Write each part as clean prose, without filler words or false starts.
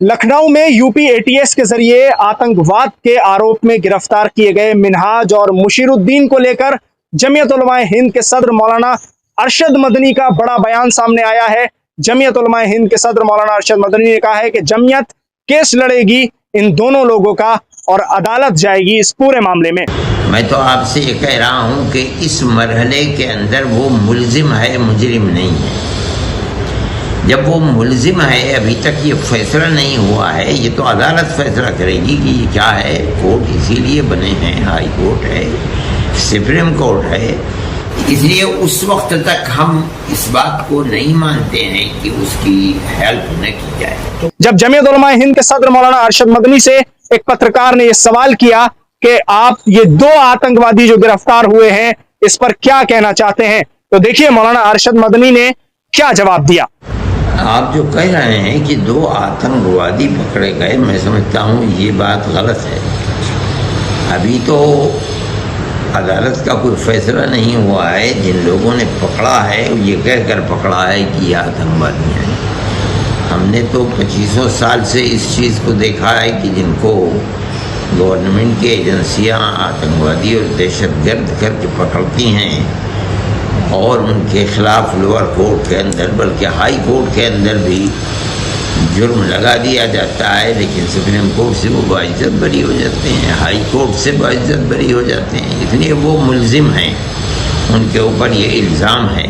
लखनऊ में UP ATS के जरिए आतंकवाद के आरोप में गिरफ्तार किए गए मिनहाज और मुशीरुद्दीन को लेकर जमीयत उलमाए हिंद के सदर मौलाना अरशद मदनी का बड़ा बयान सामने आया है। जमीयत उलमाए हिंद के सदर मौलाना अरशद मदनी ने कहा है कि जमीयत केस लड़ेगी इन दोनों लोगों का और अदालत जाएगी इस पूरे मामले में। मैं तो आपसे ये कह रहा हूं कि इस मरहले के अंदर वो मुल्जिम है, मुजरिम नहीं है। जब वो मुल्जिम है, अभी तक ये फैसला नहीं हुआ है, ये तो अदालत फैसला करेगी कि ये क्या है। कोर्ट इसीलिए बने हैं, हाई कोर्ट है, सुप्रीम कोर्ट है। इसलिए उस वक्त तक हम इस बात को नहीं मानते हैं कि उसकी हेल्प न की जाए। जब जमीयत उलमाए हिंद के सदर मौलाना अरशद मदनी से एक पत्रकार ने यह सवाल किया कि आप ये दो आतंकवादी जो गिरफ्तार हुए हैं इस पर क्या कहना चाहते हैं, तो देखिए मौलाना अरशद मदनी ने क्या जवाब दिया। आप जो कह रहे हैं कि दो आतंकवादी पकड़े गए, मैं समझता हूँ ये बात गलत है। अभी तो अदालत का कोई फैसला नहीं हुआ है। जिन लोगों ने पकड़ा है ये कहकर पकड़ा है कि ये आतंकवादी हैं। हमने तो 2500 साल से इस चीज़ को देखा है कि जिनको गवर्नमेंट की एजेंसियां आतंकवादी और दहशतगर्द करके पकड़ती हैं और उनके खिलाफ लोअर कोर्ट के अंदर बल्कि हाई कोर्ट के अंदर भी जुर्म लगा दिया जाता है, लेकिन सुप्रीम कोर्ट से वो बाइज्जत बरी हो जाते हैं, हाई कोर्ट से बाइज्जत बरी हो जाते हैं। इसलिए वो मुल्जिम हैं, उनके ऊपर ये इल्ज़ाम है।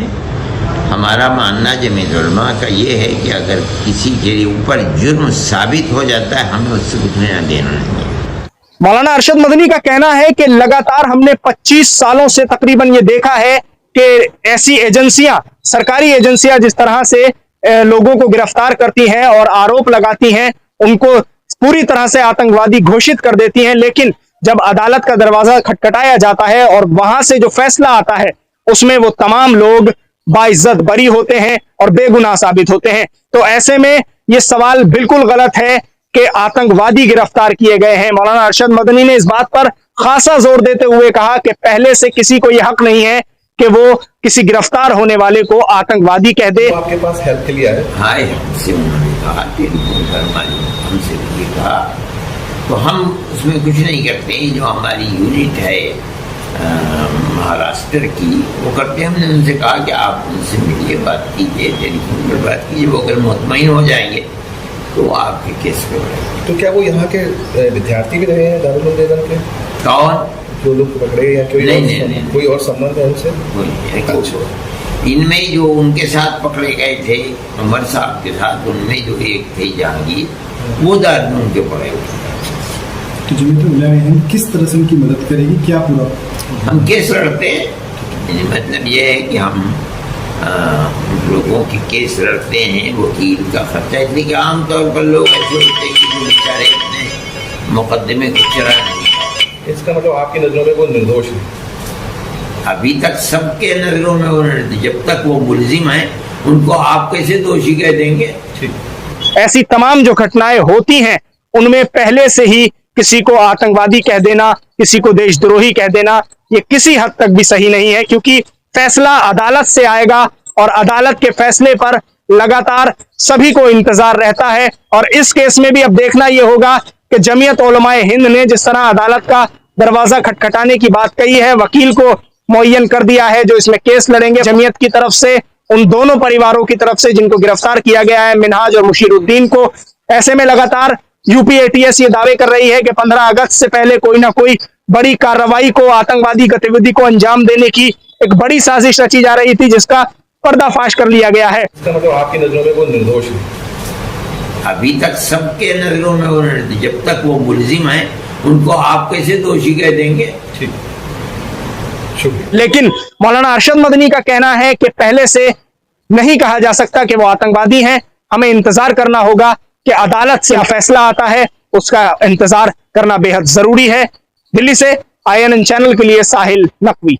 हमारा मानना जमीयत उलमा का ये है कि अगर किसी के ऊपर जुर्म साबित हो जाता है हमें उससे कुछ लेना देना नहीं है। मौलाना अरशद मदनी का कहना है कि लगातार हमने 25 सालों से तकरीबन ये देखा है कि ऐसी एजेंसियां, सरकारी एजेंसियां जिस तरह से लोगों को गिरफ्तार करती हैं और आरोप लगाती हैं, उनको पूरी तरह से आतंकवादी घोषित कर देती हैं, लेकिन जब अदालत का दरवाजा खटखटाया जाता है और वहां से जो फैसला आता है उसमें वो तमाम लोग बाइज्जत बरी होते हैं और बेगुनाह साबित होते हैं। तो ऐसे में ये सवाल बिल्कुल गलत है कि आतंकवादी गिरफ्तार किए गए हैं। मौलाना अरशद मदनी ने इस बात पर खासा जोर देते हुए कहा कि पहले से किसी को यह हक नहीं है कि वो किसी गिरफ्तार होने वाले को आतंकवादी कह दे। तो आपके पास हेल्प के लिए आए? हाय, हमसे उन्होंने कहा, हमसे भी कहा, तो हम उसमें कुछ नहीं करते। जो हमारी यूनिट है महाराष्ट्र की, वो करते। हमने उनसे कहा कि आप उनसे मिलिए, बात कीजिए, टेलीफोन पर बात कीजिए। वो अगर मुतमईन हो जाएंगे तो आपके केस पे बढ़ेंगे। तो क्या वो यहाँ के विद्यार्थी भी रहे हैं दारुल उलूम के? कौन? जो लोग पकड़े या नहीं, कोई और संबंध है उनसे? इनमें जो उनके साथ पकड़े गए थे उमर साहब के साथ, उनमें जो एक थे जहांगीर, वो दारुल उलूम के पड़े हुए। तो जमीयत उलमाए हिंद किस तरह से उनकी मदद करेगी, क्या पूरा? हम केस लड़ते हैं। मतलब ये है कि हम लोगों की केस लड़ते हैं, वकील का खर्चा। इसलिए कि आमतौर पर लोग ऐसे होते हैं कि जो बेचारे अपने मुकदमे को चला नहीं। इसका मतलब आपकी नज़रों में वो निर्दोष है? अभी तक सबके नज़रों में वो निर्दोष। जब तक वो मुल्जिम है उनको आप कैसे दोषी कह देंगे? ऐसी तमाम जो घटनाएं होती हैं उनमें पहले से ही किसी को आतंकवादी कह देना, किसी को देशद्रोही कह देना, ये किसी हद तक भी सही नहीं है, क्योंकि फैसला अदालत से आएगा और अदालत के फैसले पर लगातार सभी को इंतजार रहता है। और इस केस में भी अब देखना यह होगा कि जमीयत उलमाए हिंद ने जिस तरह अदालत का दरवाजा खटखटाने की बात कही है, वकील को मुअय्यन कर दिया है जो इसमें केस लड़ेंगे जमीयत की तरफ से, उन दोनों परिवारों की तरफ से जिनको गिरफ्तार किया गया है, मिनहाज और मुशीरुद्दीन को। ऐसे में लगातार यूपी एटीएस ये दावे कर रही है कि 15 अगस्त से पहले कोई ना कोई बड़ी कार्रवाई को, आतंकवादी गतिविधि को अंजाम देने की एक बड़ी साजिश रची जा रही थी, जिसका पर्दाफाश कर लिया गया है। इसका मतलब आपकी नजरों में वो निर्दोष है? अभी तक सबके नजरों में वो निर्दोष। जब तक वो मुल्जिम है उनको आप कैसे दोषी कह देंगे? ठीक, शुक्रिया। लेकिन मौलाना अरशद मदनी का कहना है कि पहले से नहीं कहा जा सकता कि वो आतंकवादी हैं। हमें इंतजार करना होगा कि अदालत से फैसला आता है, उसका इंतजार करना बेहद जरूरी है। दिल्ली से INN चैनल के लिए साहिल नकवी।